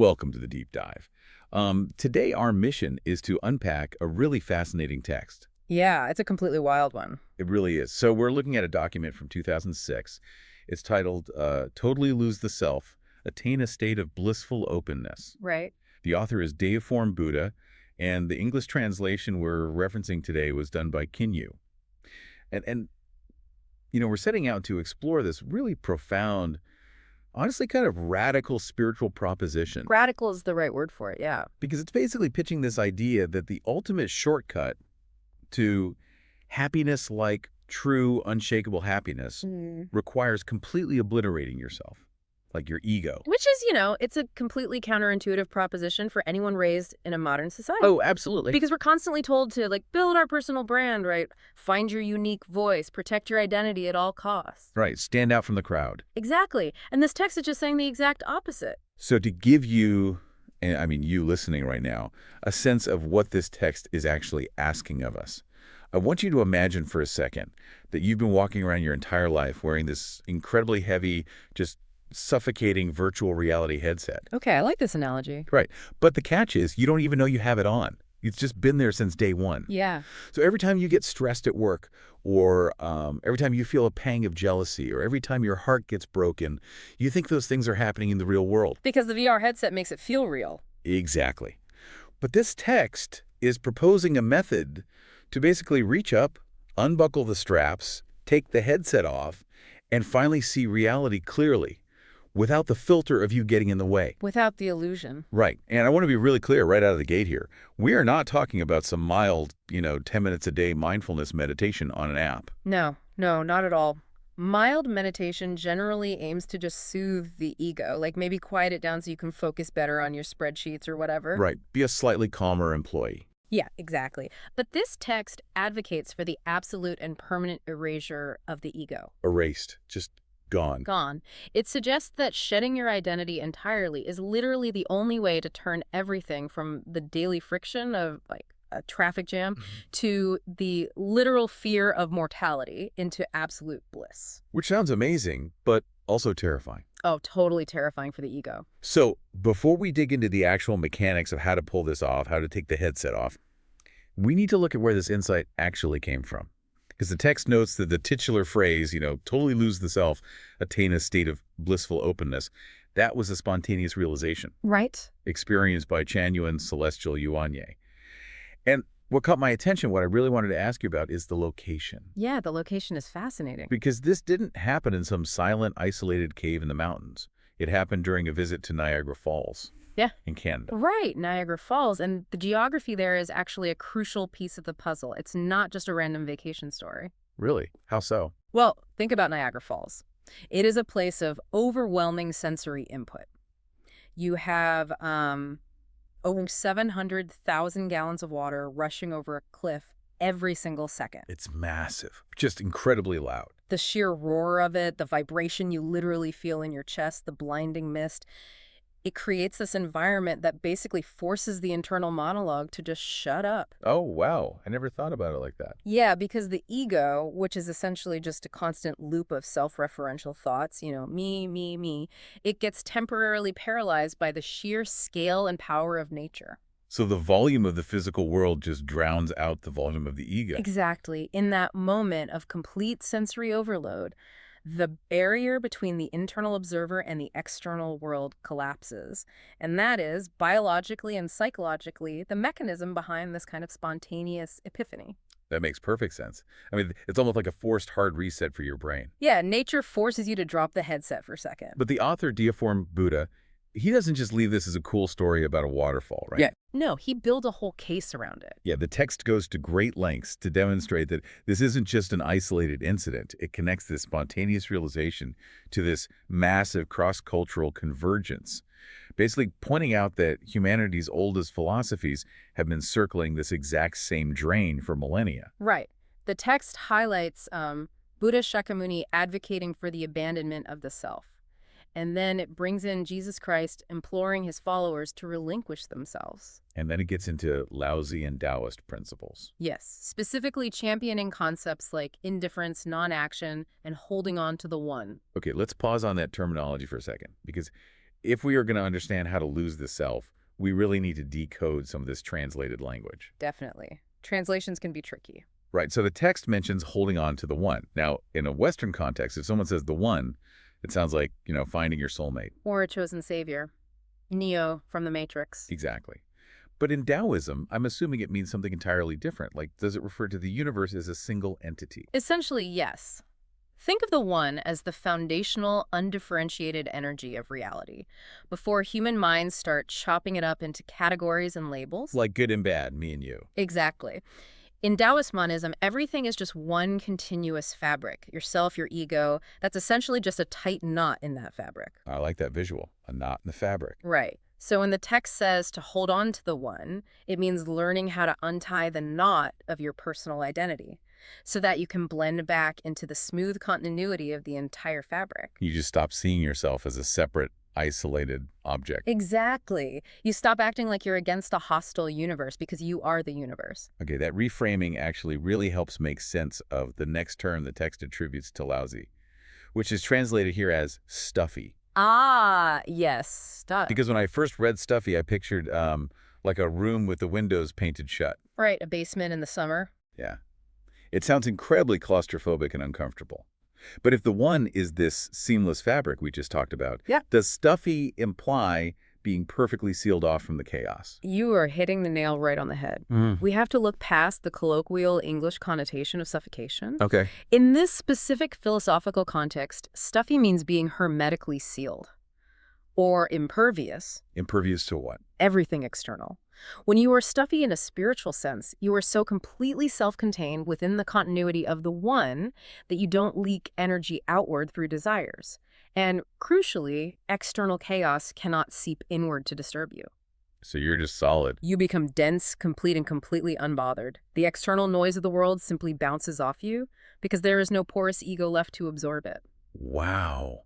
Welcome to the deep dive. Today, our mission is to unpack a really fascinating text. Yeah, it's a completely wild one. It really is. So we're looking at a document from 2006. It's titled Totally Lose the Self, Attain a State of Blissful Openness. Right. The author is Deiform Buddha, and the English translation we're referencing today was done by Kinyu. And we're setting out to explore this really profound, honestly kind of radical spiritual proposition. Radical is the right word for it, yeah. Because it's basically pitching this idea that the ultimate shortcut to happiness, like true, unshakable happiness, requires completely obliterating yourself, like your ego. Which is, it's a completely counterintuitive proposition for anyone raised in a modern society. Oh, absolutely. Because we're constantly told to, build our personal brand, right? Find your unique voice, protect your identity at all costs. Right, stand out from the crowd. Exactly. And this text is just saying the exact opposite. So to give you, and I mean you listening right now, a sense of what this text is actually asking of us, I want you to imagine for a second that you've been walking around your entire life wearing this incredibly heavy, just suffocating virtual reality headset. Okay, I like this analogy. Right. But the catch is you don't even know you have it on. It's just been there since day one. Yeah. So every time you get stressed at work, or every time you feel a pang of jealousy, or every time your heart gets broken, you think those things are happening in the real world. Because the VR headset makes it feel real. Exactly. But this text is proposing a method to basically reach up, unbuckle the straps, take the headset off, and finally see reality clearly, without the filter of you getting in the way. Without the illusion. Right. And I want to be really clear right out of the gate here. We are not talking about some mild, 10 minutes a day mindfulness meditation on an app. No, not at all. Mild meditation generally aims to just soothe the ego, like maybe quiet it down so you can focus better on your spreadsheets or whatever. Right. Be a slightly calmer employee. Yeah, exactly. But this text advocates for the absolute and permanent erasure of the ego. Erased. Just gone. Gone. It suggests that shedding your identity entirely is literally the only way to turn everything from the daily friction of a traffic jam to the literal fear of mortality into absolute bliss. Which sounds amazing, but also terrifying. Oh, totally terrifying for the ego. So before we dig into the actual mechanics of how to pull this off, how to take the headset off, we need to look at where this insight actually came from. Because the text notes that the titular phrase, totally lose the self, attain a state of blissful openness, that was a spontaneous realization. Right. Experienced by Chanyuan celestial Yuanye. And what caught my attention, what I really wanted to ask you about, is the location. Yeah, the location is fascinating. Because this didn't happen in some silent, isolated cave in the mountains. It happened during a visit to Niagara Falls. Yeah. In Canada. Right, Niagara Falls. And the geography there is actually a crucial piece of the puzzle. It's not just a random vacation story. Really? How so? Well, think about Niagara Falls. It is a place of overwhelming sensory input. You have over 700,000 gallons of water rushing over a cliff every single second. It's massive, just incredibly loud. The sheer roar of it, the vibration you literally feel in your chest, the blinding mist, it creates this environment that basically forces the internal monologue to just shut up. Oh, wow. I never thought about it like that. Yeah, because the ego, which is essentially just a constant loop of self-referential thoughts, me, it gets temporarily paralyzed by the sheer scale and power of nature. So the volume of the physical world just drowns out the volume of the ego. Exactly. In that moment of complete sensory overload, the barrier between the internal observer and the external world collapses. And that is, biologically and psychologically, the mechanism behind this kind of spontaneous epiphany. That makes perfect sense. I mean, it's almost like a forced hard reset for your brain. Yeah, nature forces you to drop the headset for a second. But the author, Deiform Buddha, he doesn't just leave this as a cool story about a waterfall, right? Yeah. No, he built a whole case around it. Yeah, the text goes to great lengths to demonstrate that this isn't just an isolated incident. It connects this spontaneous realization to this massive cross-cultural convergence, basically pointing out that humanity's oldest philosophies have been circling this exact same drain for millennia. Right. The text highlights Buddha Shakyamuni advocating for the abandonment of the self. And then it brings in Jesus Christ imploring his followers to relinquish themselves. And then it gets into Laozi and Taoist principles. Yes, specifically championing concepts like indifference, non-action, and holding on to the one. Okay, let's pause on that terminology for a second, because if we are going to understand how to lose the self, we really need to decode some of this translated language. Definitely. Translations can be tricky. Right, so the text mentions holding on to the one. Now, in a Western context, if someone says the one, it sounds like, finding your soulmate. Or a chosen savior. Neo from the Matrix. Exactly. But in Taoism, I'm assuming it means something entirely different. Like, does it refer to the universe as a single entity? Essentially, yes. Think of the one as the foundational, undifferentiated energy of reality, before human minds start chopping it up into categories and labels. Like good and bad, me and you. Exactly. In Taoist monism, everything is just one continuous fabric. Yourself, your ego, that's essentially just a tight knot in that fabric. I like that visual, a knot in the fabric. Right. So when the text says to hold on to the one, it means learning how to untie the knot of your personal identity so that you can blend back into the smooth continuity of the entire fabric. You just stop seeing yourself as a separate, isolated object. Exactly. You stop acting like you're against a hostile universe because you are the universe. Okay, that reframing actually really helps make sense of the next term the text attributes to Laozi, which is translated here as stuffy. Ah, yes, stuff. Because when I first read stuffy, I pictured like a room with the windows painted shut. Right, a basement in the summer. Yeah. It sounds incredibly claustrophobic and uncomfortable. But if the one is this seamless fabric we just talked about, Yeah. does stuffy imply being perfectly sealed off from the chaos? You are hitting the nail right on the head. We have to look past the colloquial English connotation of suffocation. Okay. In this specific philosophical context, stuffy means being hermetically sealed or impervious, Impervious to what? everything external. When you are stuffy in a spiritual sense, you are so completely self-contained within the continuity of the one that you don't leak energy outward through desires. And crucially, external chaos cannot seep inward to disturb you. So you're just solid. You become dense, complete, and completely unbothered. The external noise of the world simply bounces off you because there is no porous ego left to absorb it. Wow.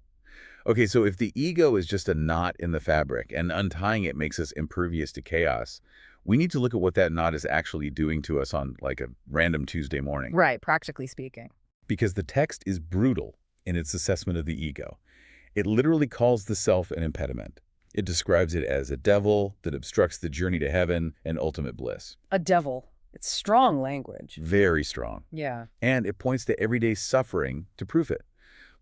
Okay, so if the ego is just a knot in the fabric and untying it makes us impervious to chaos, we need to look at what that knot is actually doing to us on like a random Tuesday morning. Right, practically speaking. Because the text is brutal in its assessment of the ego. It literally calls the self an impediment. It describes it as a devil that obstructs the journey to heaven and ultimate bliss. A devil. It's strong language. Very strong. Yeah. And it points to everyday suffering to prove it.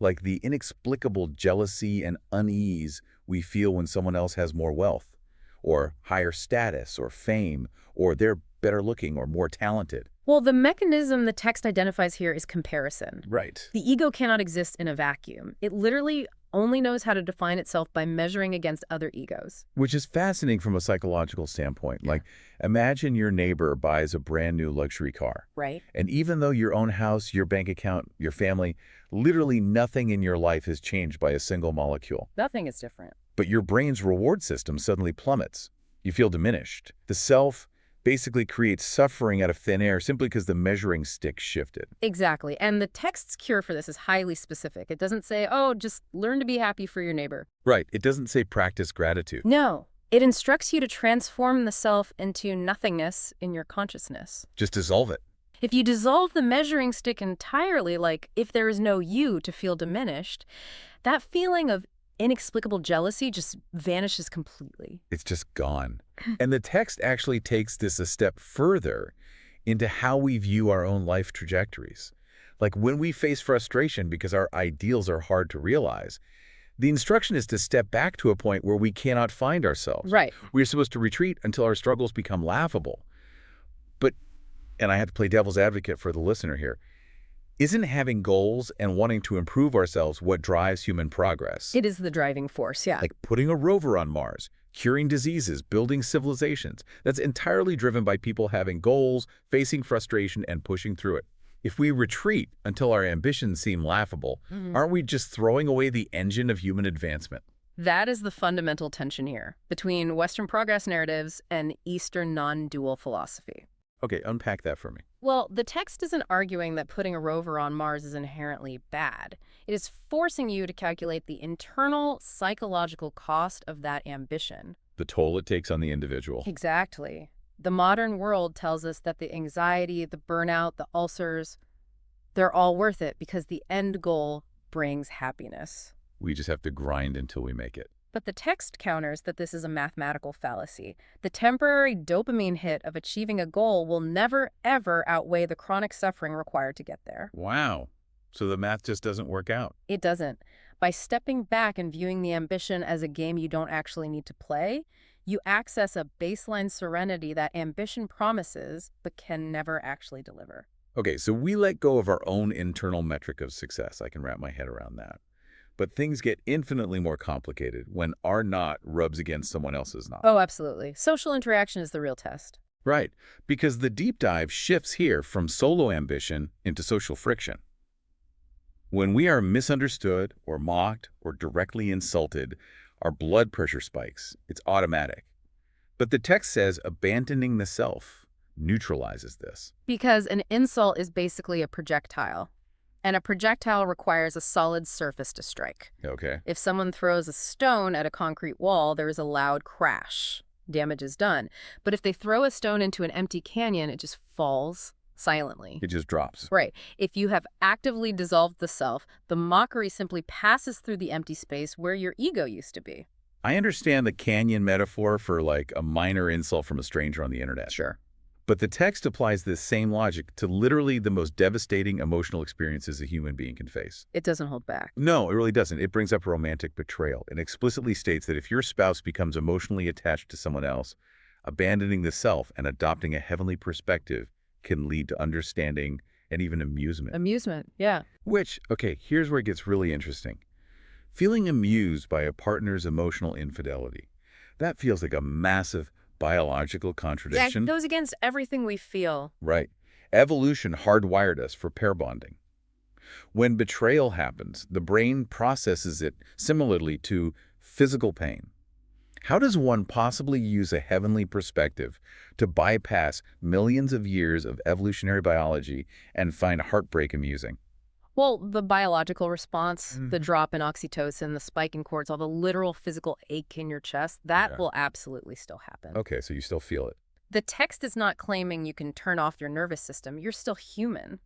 Like the inexplicable jealousy and unease we feel when someone else has more wealth, or higher status, or fame, or they're better looking or more talented. Well, the mechanism the text identifies here is comparison. Right. The ego cannot exist in a vacuum. It literally only knows how to define itself by measuring against other egos. Which is fascinating from a psychological standpoint. Like, imagine your neighbor buys a brand new luxury car. Right. And even though your own house, your bank account, your family, literally nothing in your life has changed by a single molecule. Nothing is different. But your brain's reward system suddenly plummets. You feel diminished. The self basically creates suffering out of thin air simply because the measuring stick shifted. Exactly. And the text's cure for this is highly specific. It doesn't say, oh, just learn to be happy for your neighbor. Right. It doesn't say practice gratitude. No. It instructs you to transform the self into nothingness in your consciousness. Just dissolve it. If you dissolve the measuring stick entirely, like if there is no you to feel diminished, that feeling of inexplicable jealousy just vanishes completely. It's just gone. And the text actually takes this a step further into how we view our own life trajectories. Like when we face frustration because our ideals are hard to realize, the instruction is to step back to a point where we cannot find ourselves. Right. We're supposed to retreat until our struggles become laughable. But, and I have to play devil's advocate for the listener here, isn't having goals and wanting to improve ourselves what drives human progress? It is the driving force, yeah. Like putting a rover on Mars, curing diseases, building civilizations. That's entirely driven by people having goals, facing frustration, and pushing through it. If we retreat until our ambitions seem laughable, aren't we just throwing away the engine of human advancement? That is the fundamental tension here between Western progress narratives and Eastern non-dual philosophy. Okay, unpack that for me. Well, the text isn't arguing that putting a rover on Mars is inherently bad. It is forcing you to calculate the internal psychological cost of that ambition. The toll it takes on the individual. Exactly. The modern world tells us that the anxiety, the burnout, the ulcers, they're all worth it because the end goal brings happiness. We just have to grind until we make it. But the text counters that this is a mathematical fallacy. The temporary dopamine hit of achieving a goal will never, ever outweigh the chronic suffering required to get there. Wow. So the math just doesn't work out. It doesn't. By stepping back and viewing the ambition as a game you don't actually need to play, you access a baseline serenity that ambition promises but can never actually deliver. Okay, so we let go of our own internal metric of success. I can wrap my head around that. But things get infinitely more complicated when our not rubs against someone else's not. Oh, absolutely. Social interaction is the real test. Right, because the deep dive shifts here from solo ambition into social friction. When we are misunderstood or mocked or directly insulted, our blood pressure spikes. It's automatic. But the text says abandoning the self neutralizes this. Because an insult is basically a projectile, and a projectile requires a solid surface to strike. Okay. If someone throws a stone at a concrete wall, there is a loud crash. Damage is done. But if they throw a stone into an empty canyon, it just falls silently. It just drops. Right. If you have actively dissolved the self, the mockery simply passes through the empty space where your ego used to be. I understand the canyon metaphor for like a minor insult from a stranger on the internet. Sure. But the text applies this same logic to literally the most devastating emotional experiences a human being can face. It doesn't hold back. No, it really doesn't. It brings up romantic betrayal and explicitly states that if your spouse becomes emotionally attached to someone else, abandoning the self and adopting a heavenly perspective can lead to understanding and even amusement. Amusement, yeah. Which, okay, here's where it gets really interesting. Feeling amused by a partner's emotional infidelity. That feels like a massive biological contradiction. It goes against everything we feel. Right. Evolution hardwired us for pair bonding. When betrayal happens, the brain processes it similarly to physical pain. How does one possibly use a heavenly perspective to bypass millions of years of evolutionary biology and find heartbreak amusing? Well, the biological response, the drop in oxytocin, the spike in cortisol, the literal physical ache in your chest, that will absolutely still happen. Okay, so you still feel it. The text is not claiming you can turn off your nervous system. You're still human.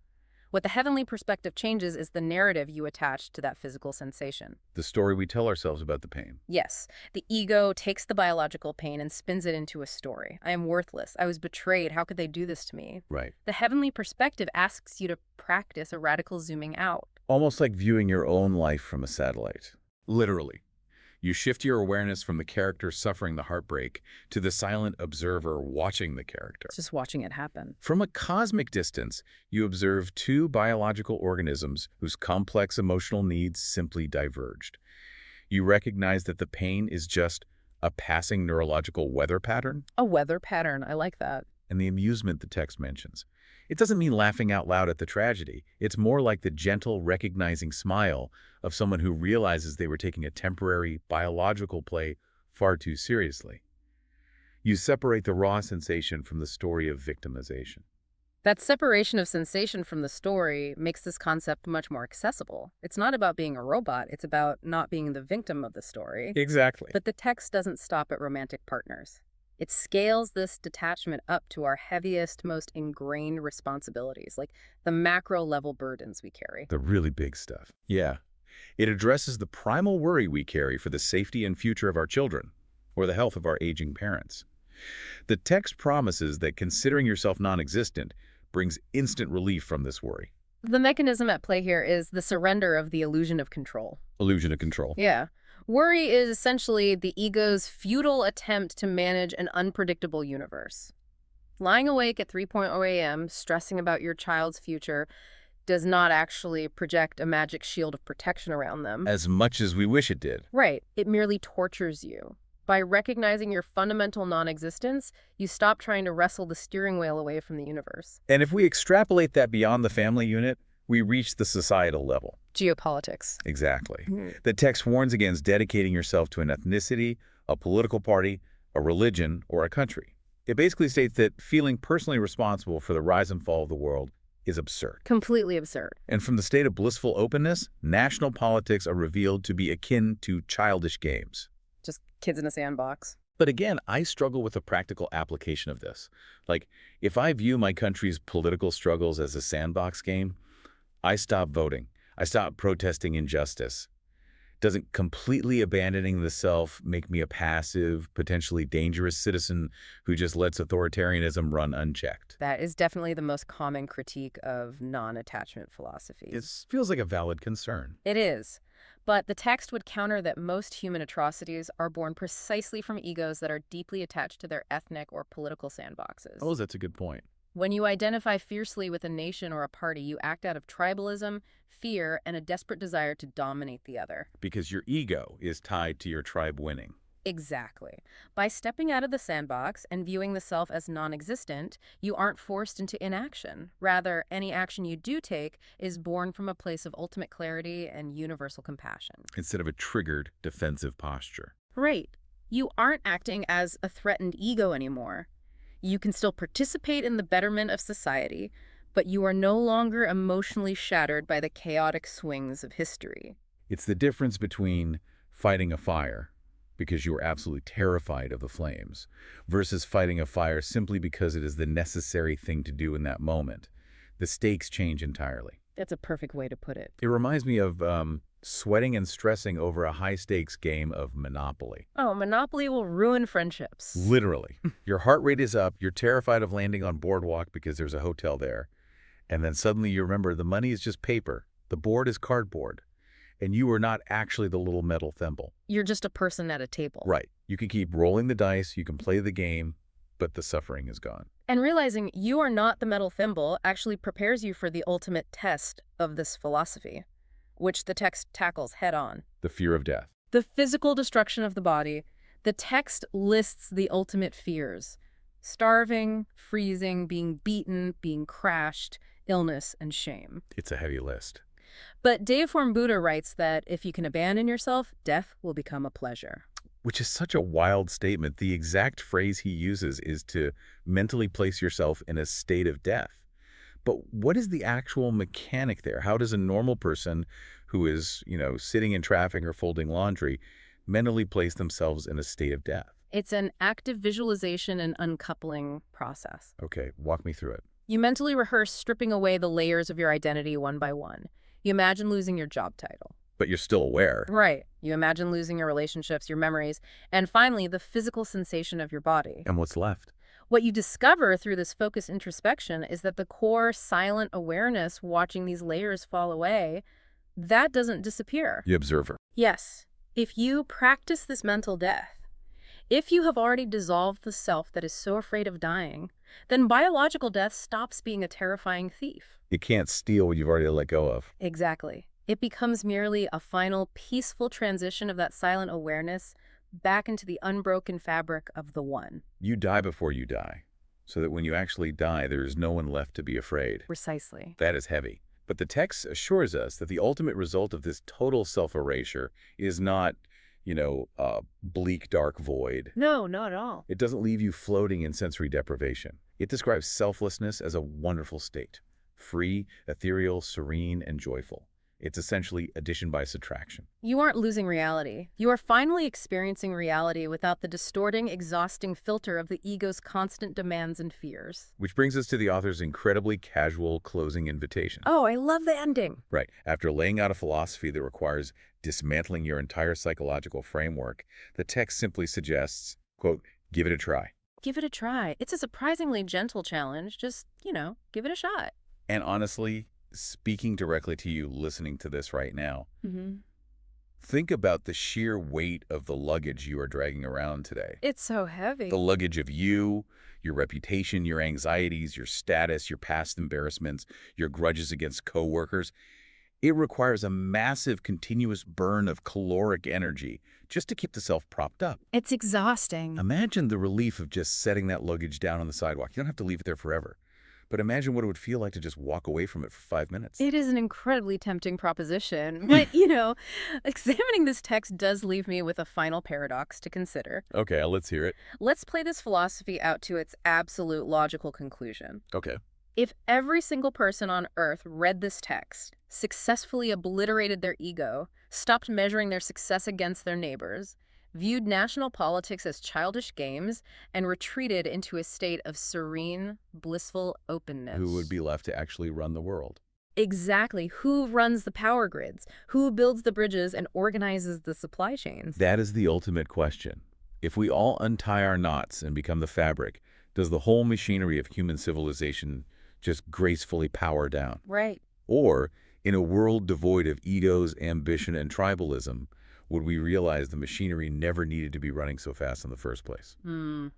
What the heavenly perspective changes is the narrative you attach to that physical sensation. The story we tell ourselves about the pain. Yes, the ego takes the biological pain and spins it into a story. I am worthless. I was betrayed. How could they do this to me? Right. The heavenly perspective asks you to practice a radical zooming out. Almost like viewing your own life from a satellite. Literally. You shift your awareness from the character suffering the heartbreak to the silent observer watching the character. Just watching it happen. From a cosmic distance, you observe two biological organisms whose complex emotional needs simply diverged. You recognize that the pain is just a passing neurological weather pattern. A weather pattern. I like that. And the amusement the text mentions. It doesn't mean laughing out loud at the tragedy. It's more like the gentle, recognizing smile of someone who realizes they were taking a temporary biological play far too seriously. You separate the raw sensation from the story of victimization. That separation of sensation from the story makes this concept much more accessible. It's not about being a robot. It's about not being the victim of the story. Exactly. But the text doesn't stop at romantic partners. It scales this detachment up to our heaviest, most ingrained responsibilities, like the macro-level burdens we carry. The really big stuff. Yeah. It addresses the primal worry we carry for the safety and future of our children, or the health of our aging parents. The text promises that considering yourself non-existent brings instant relief from this worry. The mechanism at play here is the surrender of the illusion of control. Illusion of control. Yeah. Worry is essentially the ego's futile attempt to manage an unpredictable universe. Lying awake at 3:00 a.m., stressing about your child's future, does not actually project a magic shield of protection around them. As much as we wish it did. Right. It merely tortures you. By recognizing your fundamental non-existence, you stop trying to wrestle the steering wheel away from the universe. And if we extrapolate that beyond the family unit, we reach the societal level. Geopolitics. Exactly. The text warns against dedicating yourself to an ethnicity, a political party, a religion, or a country. It basically states that feeling personally responsible for the rise and fall of the world is absurd. Completely absurd. And from the state of blissful openness, national politics are revealed to be akin to childish games. Just kids in a sandbox. But again, I struggle with the practical application of this. Like, if I view my country's political struggles as a sandbox game, I stop voting. I stop protesting injustice. Doesn't completely abandoning the self make me a passive, potentially dangerous citizen who just lets authoritarianism run unchecked? That is definitely the most common critique of non-attachment It philosophies. feels like a valid concern. It is. But the text would counter that most human atrocities are born precisely from egos that are deeply attached to their ethnic or political sandboxes. Oh, that's a good point. When you identify fiercely with a nation or a party, you act out of tribalism, fear, and a desperate desire to dominate the other. Because your ego is tied to your tribe winning. Exactly. By stepping out of the sandbox and viewing the self as non-existent, you aren't forced into inaction. Rather, any action you do take is born from a place of ultimate clarity and universal compassion. Instead of a triggered defensive posture. Right. You aren't acting as a threatened ego anymore. You can still participate in the betterment of society, but you are no longer emotionally shattered by the chaotic swings of history. It's the difference between fighting a fire because you are absolutely terrified of the flames versus fighting a fire simply because it is the necessary thing to do in that moment. The stakes change entirely. That's a perfect way to put it. It reminds me of sweating and stressing over a high-stakes game of Monopoly. Oh, Monopoly will ruin friendships. Literally. Your heart rate is up, you're terrified of landing on Boardwalk because there's a hotel there, and then suddenly you remember the money is just paper, the board is cardboard, and you are not actually the little metal thimble. You're just a person at a table. Right. You can keep rolling the dice, you can play the game, but the suffering is gone. And realizing you are not the metal thimble actually prepares you for the ultimate test of this philosophy, which the text tackles head on. The fear of death. The physical destruction of the body. The text lists the ultimate fears: starving, freezing, being beaten, being crashed, illness, and shame. It's a heavy list. But Deiform Buddha writes that if you can abandon yourself, death will become a pleasure. Which is such a wild statement. The exact phrase he uses is to mentally place yourself in a state of death. But what is the actual mechanic there? How does a normal person who is, sitting in traffic or folding laundry mentally place themselves in a state of death? It's an active visualization and uncoupling process. Okay, walk me through it. You mentally rehearse stripping away the layers of your identity one by one. You imagine losing your job title. But you're still aware. Right. You imagine losing your relationships, your memories, and finally, the physical sensation of your body. And what's left? What you discover through this focused introspection is that the core silent awareness watching these layers fall away, that doesn't disappear. The observer. Yes. If you practice this mental death, if you have already dissolved the self that is so afraid of dying, then biological death stops being a terrifying thief. It can't steal what you've already let go of. Exactly. It becomes merely a final, peaceful transition of that silent awareness back into the unbroken fabric of the One. You die before you die, so that when you actually die, there is no one left to be afraid. Precisely. That is heavy. But the text assures us that the ultimate result of this total self-erasure is not, a bleak, dark void. No, not at all. It doesn't leave you floating in sensory deprivation. It describes selflessness as a wonderful state. Free, ethereal, serene, and joyful. It's essentially addition by subtraction. You aren't losing reality. You are finally experiencing reality without the distorting, exhausting filter of the ego's constant demands and fears. Which brings us to the author's incredibly casual closing invitation. Oh, I love the ending. Right. After laying out a philosophy that requires dismantling your entire psychological framework, the text simply suggests, quote, give it a try. Give it a try. It's a surprisingly gentle challenge. Just, give it a shot. And honestly, speaking directly to you listening to this right now, think about the sheer weight of the luggage you are dragging around today. It's so heavy. The luggage of you, your reputation, your anxieties, your status, your past embarrassments, your grudges against coworkers. It requires a massive continuous burn of caloric energy just to keep the self propped up. It's exhausting. Imagine the relief of just setting that luggage down on the sidewalk. You don't have to leave it there forever. But imagine what it would feel like to just walk away from it for 5 minutes. It is an incredibly tempting proposition. But, examining this text does leave me with a final paradox to consider. Okay, let's hear it. Let's play this philosophy out to its absolute logical conclusion. Okay. If every single person on Earth read this text, successfully obliterated their ego, stopped measuring their success against their neighbors, viewed national politics as childish games, and retreated into a state of serene, blissful openness. Who would be left to actually run the world? Exactly. Who runs the power grids? Who builds the bridges and organizes the supply chains? That is the ultimate question. If we all untie our knots and become the fabric, does the whole machinery of human civilization just gracefully power down? Right. Or, in a world devoid of egos, ambition, and tribalism, would we realize the machinery never needed to be running so fast in the first place? Hmm.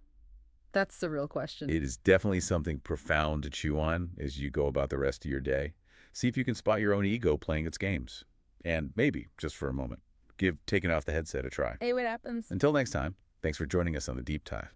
That's the real question. It is definitely something profound to chew on as you go about the rest of your day. See if you can spot your own ego playing its games. And maybe, just for a moment, give taking off the headset a try. Hey, what happens? Until next time, thanks for joining us on The Deep Dive.